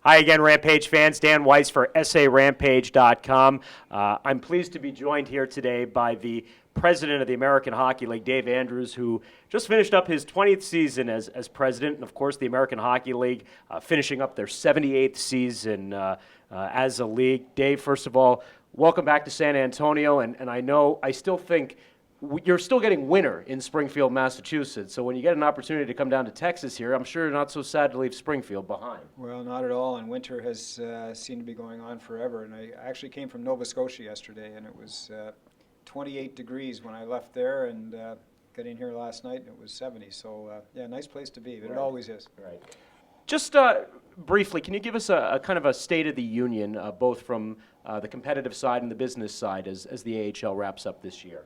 Hi again, Rampage fans. Dan Weiss for SARampage.com. I'm pleased to be joined here today by the president of the American Hockey League, Dave Andrews, who just finished up his 20th season as president, and of course the American Hockey League finishing up their 78th season as a league. Dave, first of all, welcome back to San Antonio, and I still think you're still getting winter in Springfield, Massachusetts. So when you get an opportunity to come down to Texas here, I'm sure you're not so sad to leave Springfield behind. Well, not at all. And winter has seemed to be going on forever. And I actually came from Nova Scotia yesterday, and it was 28 degrees when I left there, and got in here last night, and it was 70. So, yeah, nice place to be, but It always is. Right. Just briefly, can you give us a kind of a state of the union, both from the competitive side and the business side, as the AHL wraps up this year?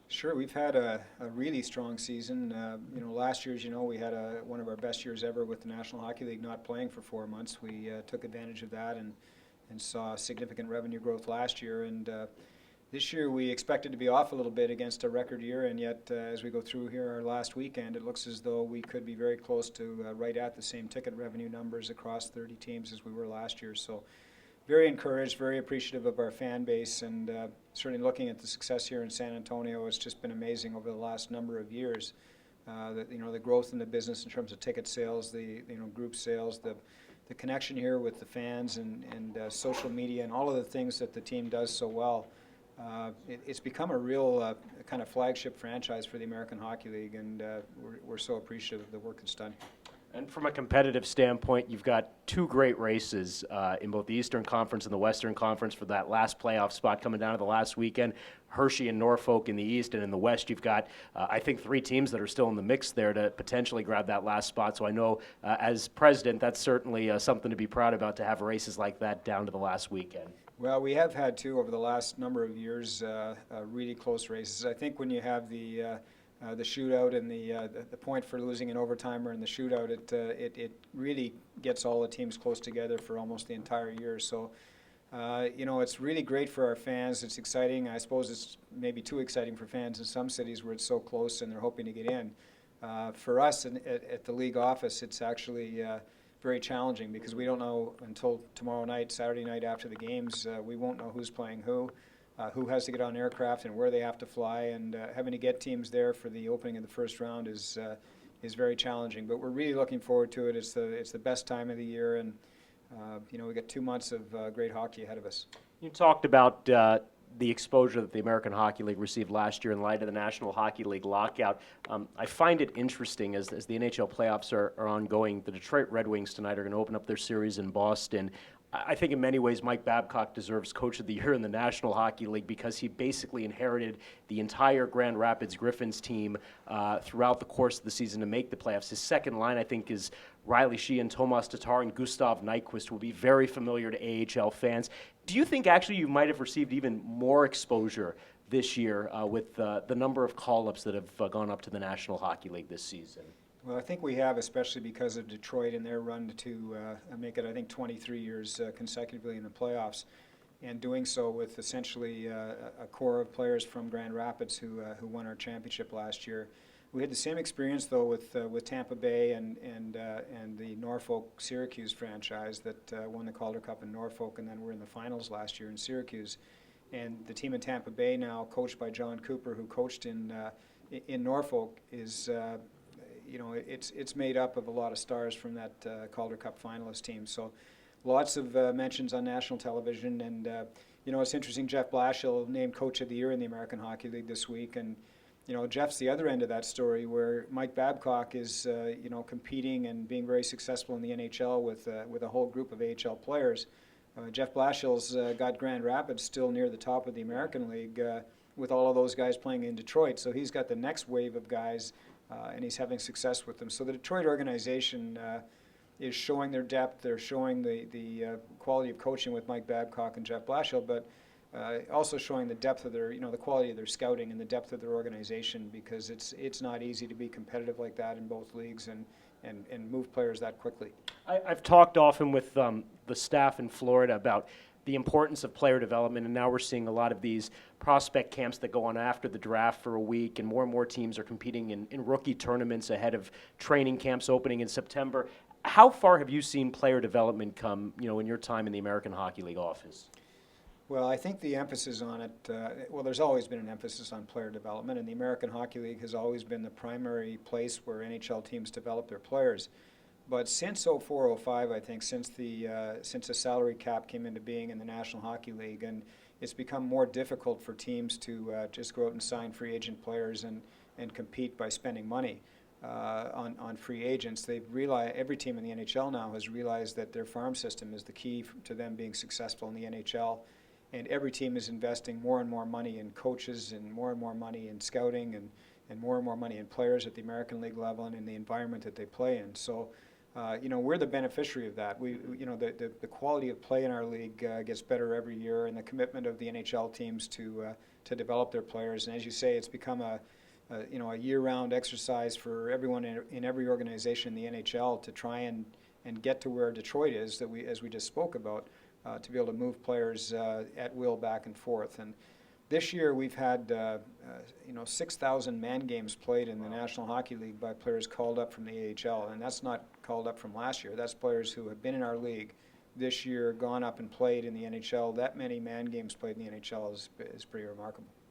Sure, we've had a really strong season. Last year, as you know, we had one of our best years ever with the National Hockey League not playing for 4 months. We took advantage of that and saw significant revenue growth last year. And this year we expected to be off a little bit against a record year, and yet as we go through here our last weekend, it looks as though we could be very close to right at the same ticket revenue numbers across 30 teams as we were last year. So very encouraged, very appreciative of our fan base, and certainly looking at the success here in San Antonio, it's just been amazing over the last number of years. The growth in the business in terms of ticket sales, the group sales, the connection here with the fans and social media and all of the things that the team does so well. It's become a real kind of flagship franchise for the American Hockey League, and we're so appreciative of the work that's done. And from a competitive standpoint, you've got two great races in both the Eastern Conference and the Western Conference for that last playoff spot coming down to the last weekend. Hershey and Norfolk in the East, and in the West you've got, I think, 3 teams that are still in the mix there to potentially grab that last spot. So I know as president, that's certainly something to be proud about, to have races like that down to the last weekend. Well, we have had two over the last number of years, really close races. I think when you have the shootout and the point for losing in overtime or in the shootout, it really gets all the teams close together for almost the entire year. So, it's really great for our fans. It's exciting. I suppose it's maybe too exciting for fans in some cities where it's so close and they're hoping to get in. For us at the league office, it's actually very challenging because we don't know until tomorrow night, Saturday night after the games, we won't know who's playing who has to get on aircraft and where they have to fly, and having to get teams there for the opening of the first round is very challenging. But we're really looking forward to it. It's the best time of the year, and we got 2 months of great hockey ahead of us. You talked about the exposure that the American Hockey League received last year in light of the National Hockey League lockout. I find it interesting as the NHL playoffs are ongoing. The Detroit Red Wings tonight are going to open up their series in Boston. I think in many ways Mike Babcock deserves Coach of the Year in the National Hockey League because he basically inherited the entire Grand Rapids Griffins team throughout the course of the season to make the playoffs. His second line, I think, is Riley Sheehan, Tomas Tatar, and Gustav Nyquist, will be very familiar to AHL fans. Do you think actually you might have received even more exposure this year with the number of call-ups that have gone up to the National Hockey League this season? Well, I think we have, especially because of Detroit and their run to make it, I think, 23 years consecutively in the playoffs, and doing so with essentially a core of players from Grand Rapids who won our championship last year. We had the same experience, though, with Tampa Bay and the Norfolk-Syracuse franchise that won the Calder Cup in Norfolk, and then were in the finals last year in Syracuse. And the team in Tampa Bay now, coached by John Cooper, who coached in Norfolk, is it's made up of a lot of stars from that Calder Cup finalist team. So lots of mentions on national television, and it's interesting. Jeff Blashill named Coach of the Year in the American Hockey League this week, and Jeff's the other end of that story, where Mike Babcock is competing and being very successful in the NHL with a whole group of AHL players. Jeff Blashill's got Grand Rapids still near the top of the American League with all of those guys playing in Detroit. So he's got the next wave of guys, and he's having success with them. So the Detroit organization is showing their depth. They're showing the quality of coaching with Mike Babcock and Jeff Blashill, but also showing the depth of their, the quality of their scouting and the depth of their organization, because it's not easy to be competitive like that in both leagues and move players that quickly. I've talked often with the staff in Florida about the importance of player development, and now we're seeing a lot of these prospect camps that go on after the draft for a week, and more teams are competing in rookie tournaments ahead of training camps opening in September. How far have you seen player development come, in your time in the American Hockey League office? Well, I think the emphasis on it, well, there's always been an emphasis on player development, and the American Hockey League has always been the primary place where NHL teams develop their players. But since 04-05, I think, since the salary cap came into being in the National Hockey League, and it's become more difficult for teams to just go out and sign free agent players and compete by spending money on free agents. They've realized, every team in the NHL now has realized that their farm system is the key to them being successful in the NHL. And every team is investing more and more money in coaches and more money in scouting and more money in players at the American League level and in the environment that they play in. So, we're the beneficiary of that. The quality of play in our league gets better every year, and the commitment of the NHL teams to develop their players. And as you say, it's become a year-round exercise for everyone in every organization in the NHL to try and get to where Detroit is, as we just spoke about. To be able to move players at will back and forth. And this year we've had 6,000 man games played in the National Hockey League by players called up from the AHL, and that's not called up from last year. That's players who have been in our league this year, gone up and played in the NHL. That many man games played in the NHL is pretty remarkable.